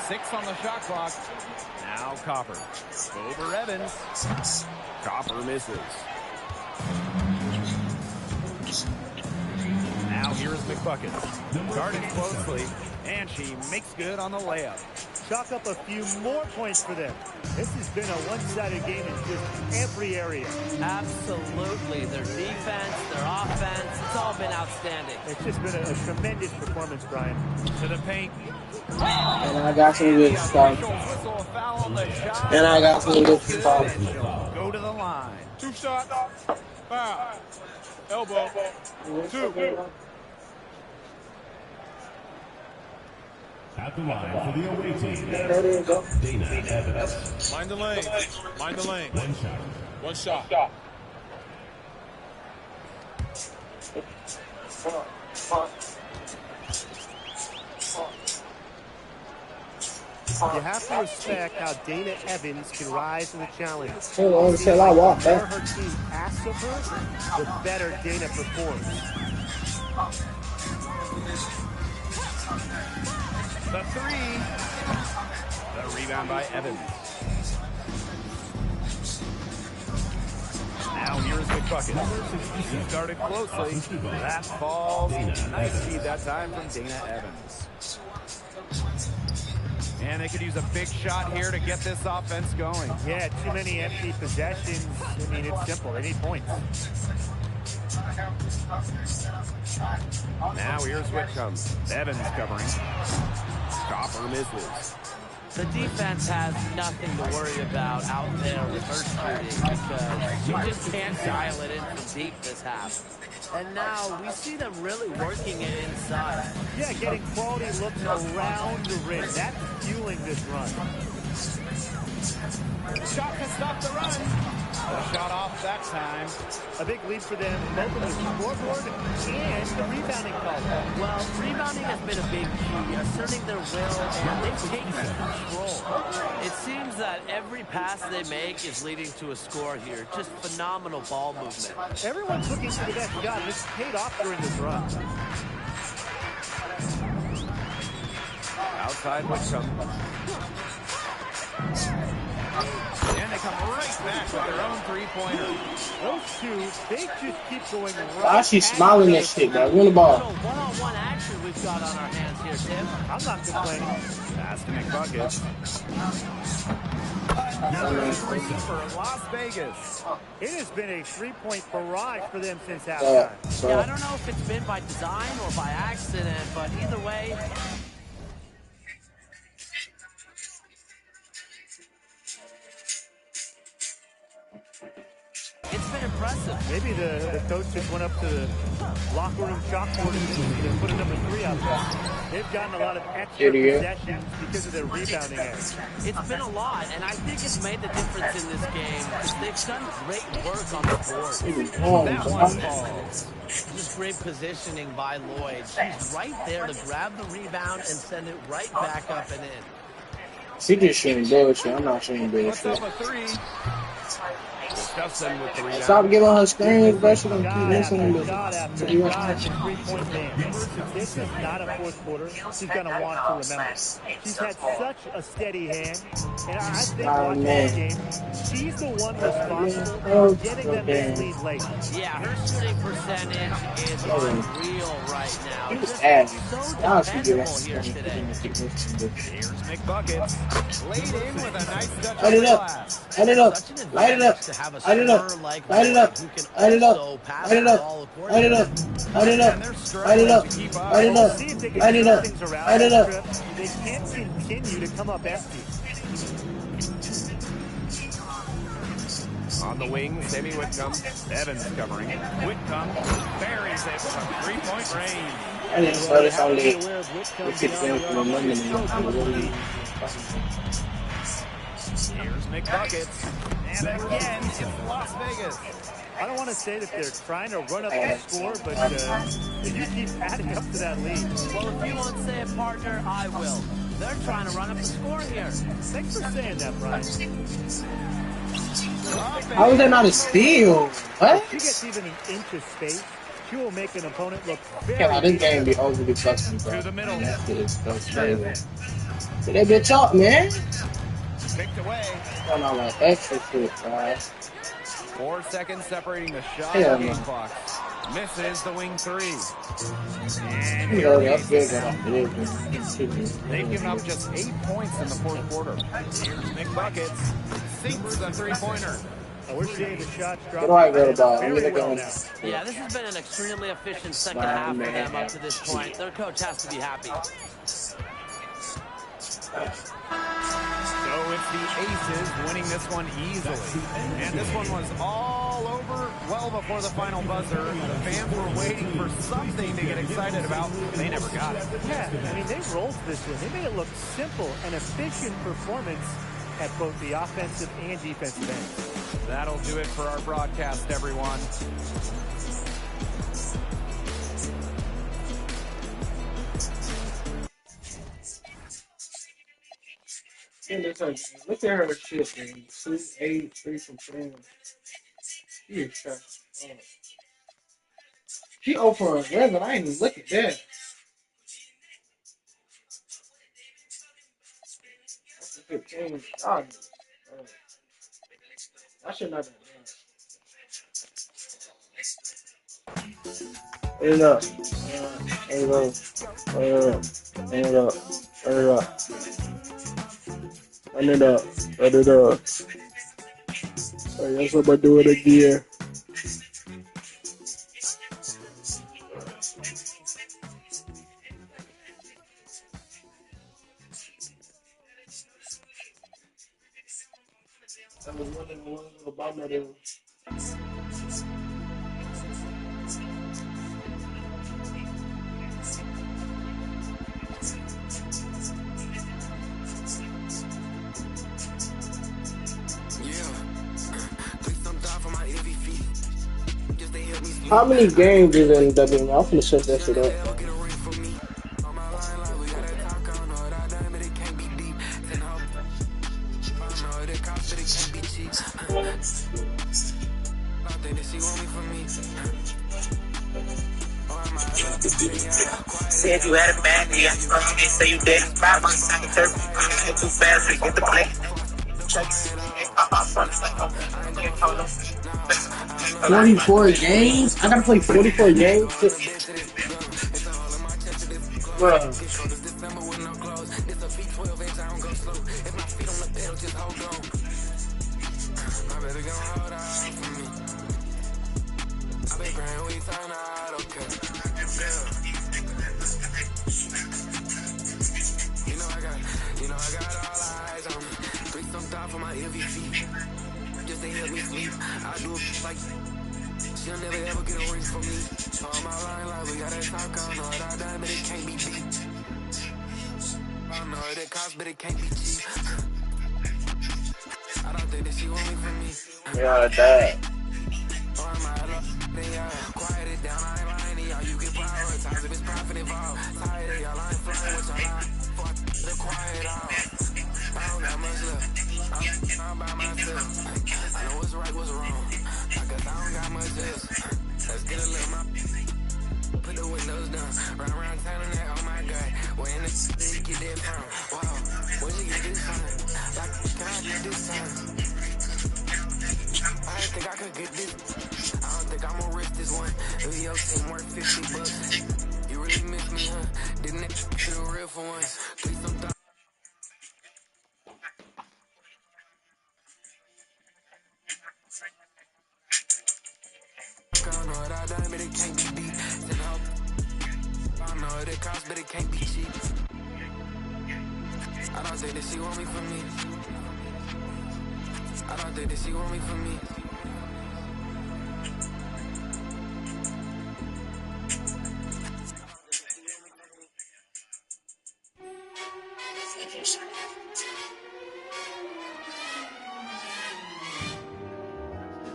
6 on the shot clock. Now Copper. Over Evans. Copper misses. Now here's McBucket. Guarded closely, and she makes good on the layup. Chalk up a few more points for them. This has been a one-sided game in just every area. Absolutely. Their defense, their offense, it's all been outstanding. It's just been a tremendous performance, Brian. To the paint. And I got some good stuff. And I got some good stuff. Go to the line. 2 shots. Foul. Elbow. 2. At the line for the away team, Dana Evans. Mind the lane. Mind the lane. 1 shot. 1 shot. You have to respect how Dana Evans can rise to the challenge. Until I walk The more back. her team asks of her, the better Dana performs. The 3. The rebound by Evans. Now here's McBucket. He started closely. That falls. Nice feed that time from Dana Evans. And they could use a big shot here to get this offense going. Yeah, too many empty possessions. I mean, it's simple. They need points. Now here's Whitcomb. Evans covering. Copper misses. The defense has nothing to worry about out there with her shooting because she just can't dial it in from deep this half. And now we see them really working it inside. Yeah, getting quality looks around the rim. That's fueling this run. Shot to stop the run. A shot off that time. A big lead for them, both on the scoreboard and the rebounding call. Well, rebounding has been a big key, asserting their will, and they've taken control. It seems that every pass they make is leading to a score here. Just phenomenal ball movement. Everyone's looking for the best shot, and it's paid off during this run. Outside Whitcomb. And they come right back with their own three-pointer. Those two, they just keep going right. Why is she smiling that shit, man? Win the ball. One-on-one action we've got on our hands here, Tim. I'm not complaining. Pass to McBucket. Another three for Las Vegas. It has been a three-point barrage for them since halftime. Yeah, I don't know if it's been by design or by accident, but either way... It's been impressive. Maybe the coach just went up to the locker room chalkboard and put a number 3 out there. They've gotten a lot of extra possessions because of their rebounding edge. It's been a lot, and I think it's made the difference in this game because they've done great work on the board. That one falls. Just great positioning by Lloyd. She's right there to grab the rebound and send it right back up and in. She just shooting bullshit. I'm not shooting bullshit. Stop giving her screens, bro. She gonna keep listening to you. This is not a fourth quarter. She's gonna want to remember. She's had such a steady hand, and I think watching this game, she's the one responsible for getting them this lead late. Yeah, her shooting percentage is unreal right now. Just so dependable here today. Here's McBucket. Laid in with a nice touch. Light it up. Light it up. Light it up. Light it up. Light it up. Light it up. Light it up. Light it up. Light it up. Light it up. Light it up. Light it up. Light it up. They can't continue to come up empty. On the wing, Sammy Whitcomb. Evans covering. Whitcomb buries it from three-point range. I didn't start this all late. We keep going for the money. Here's McBucket. And again, it's Las Vegas. I don't want to say that they're trying to run up the score, but you keep adding up to that lead. Well, if you won't say it, partner, I will. They're trying to run up the score here. Thanks for saying that, Brian. How is that not a steal? What? If she gets even an inch of space, she will make an opponent look very... Yeah, this game be overly custom, bro. To the middle. That shit is so crazy. Get that bitch up, man. Picked away. Going on like extra shit, bro. 4 seconds separating the shot Yeah, game man. clock. Misses the wing three. And You here know, the that's good. Aces. They've given up just 8 points in the fourth quarter. Here's McBucket. Sinks the three-pointer. We're seeing the shots drop. Get right, little dog. Let me very look well at now. Yeah, this has been an extremely efficient second half for them up to this point. Their coach has to be happy. So it's the Aces winning this one easily. And this one was all over well before the final buzzer. The fans were waiting for something to get excited about. They never got it. Yeah, I mean, they rolled this one. They made it look simple and efficient performance at both the offensive and defensive ends. That'll do it for our broadcast, everyone. Look at her shit, man. 2, 8, 3 from 10. She is trash. She 0 for 11. I ain't even look at that. That's a good team. I should not have done. Put it up. There you go. Put it up. Put it up. Put it up. Run it up. Run it up. I guess I'm gonna do it again. How many games is in WM? I'm finna set that shit up. Said you had a bad day, I'm gonna say you did. 5 months, I can turn too fast to get the play. 44 games? I gotta play 44 games? Bruh. I got all eyes on me. 3 some down for my MVP. Just to help me sleep. I do it like she'll never ever get a ring from me. On my line like we gotta talk. I know what I done, but it can't be beat. I know what it costs, but it can't be cheap. I don't think that she want me from me. Yeah, that. Quiet it down, I ain't lying to y'all. You can prioritize if it's profit involved. Tired of y'all, I ain't flying with y'all. Fuck the quiet out. I don't got much left. I'm by myself. I know what's right, what's wrong. I guess I don't got much else. Let's get a little more. Put the windows down. Run around town and that, oh my God. When the city get that from? Wow, when you get this from? Like, can I get this time? I didn't think I could get this. I don't think I'm gonna risk this one. If your team worth $50. You really miss me, huh? Didn't it feel real for once? Please some time. I know what I done, but it can't be beat. I know what it costs, but it can't be cheap. I don't think that she want me for me. I don't think that she want me for me.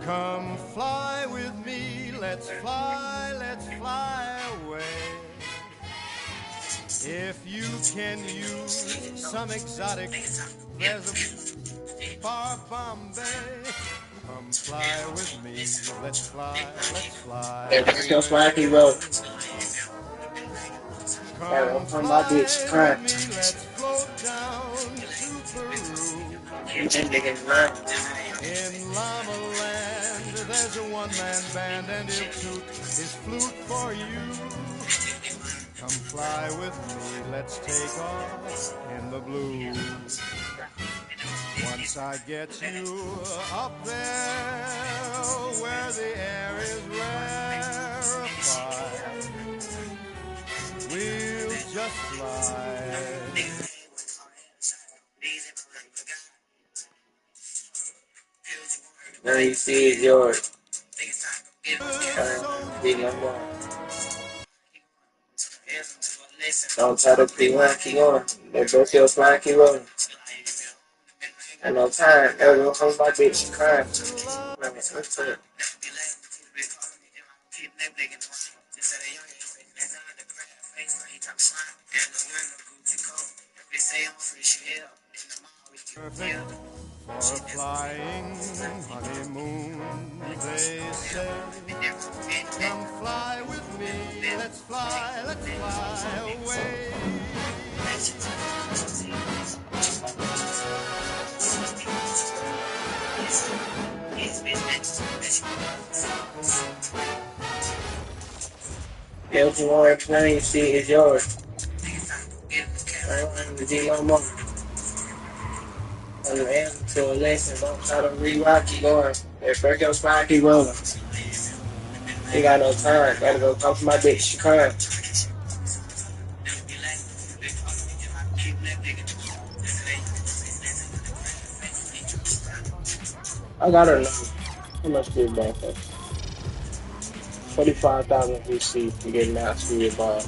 Come fly with me, let's fly away. If you can use some exotic present for Bombay, come fly with me, let's fly away. Come fly with me, let's float down to Peru. In Llama Land, there's a one-man band and he'll toot his flute for you. Come fly with me, let's take off in the blue. Once I get you up there where the air is rarefied, we'll just fly. Now you see it's yours. Don't try to keep going. They both your flying, keep rolling. And no time. Everyone comes my bitch, she crying. Let's it. Perfect for a flying honeymoon, they say. Come fly with me, let's fly away. Yeah, what you want to play, you see it's yours. I don't want to do no more. On the answer to a lesson, don't try to re-rock, keep going. If break your spine, keep rolling. Ain't got no time, gotta go talk to my bitch, she crying. I got her number. How much do you buy for? 45,000 VC to get mastery of ball.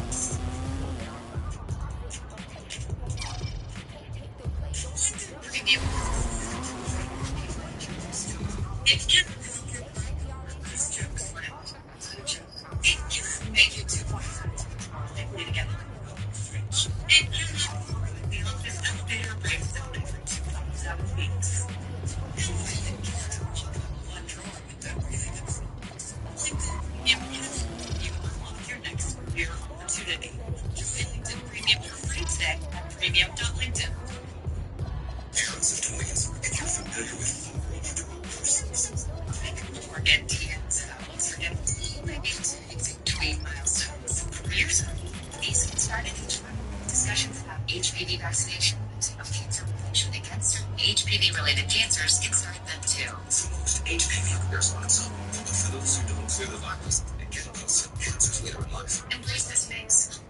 HPV vaccination of cancer protection against certain HPV-related cancers inside them too. So most HPV there's lots of, but for those who don't clear the virus and get some cancers later in life. Embrace this phase.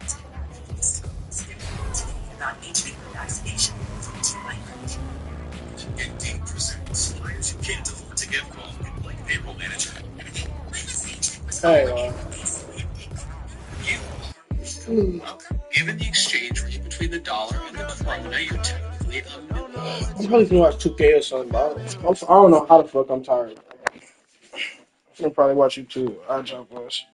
About HPV vaccination from T-Light. 18% suppliers you can't afford to get wrong, like payroll management. Hey, Given the exchange rate between the dollar and the krona, you're technically a I'm probably gonna watch 2K or something. I don't know how the fuck I'm tired. I'm gonna probably watch YouTube. I'll jump first.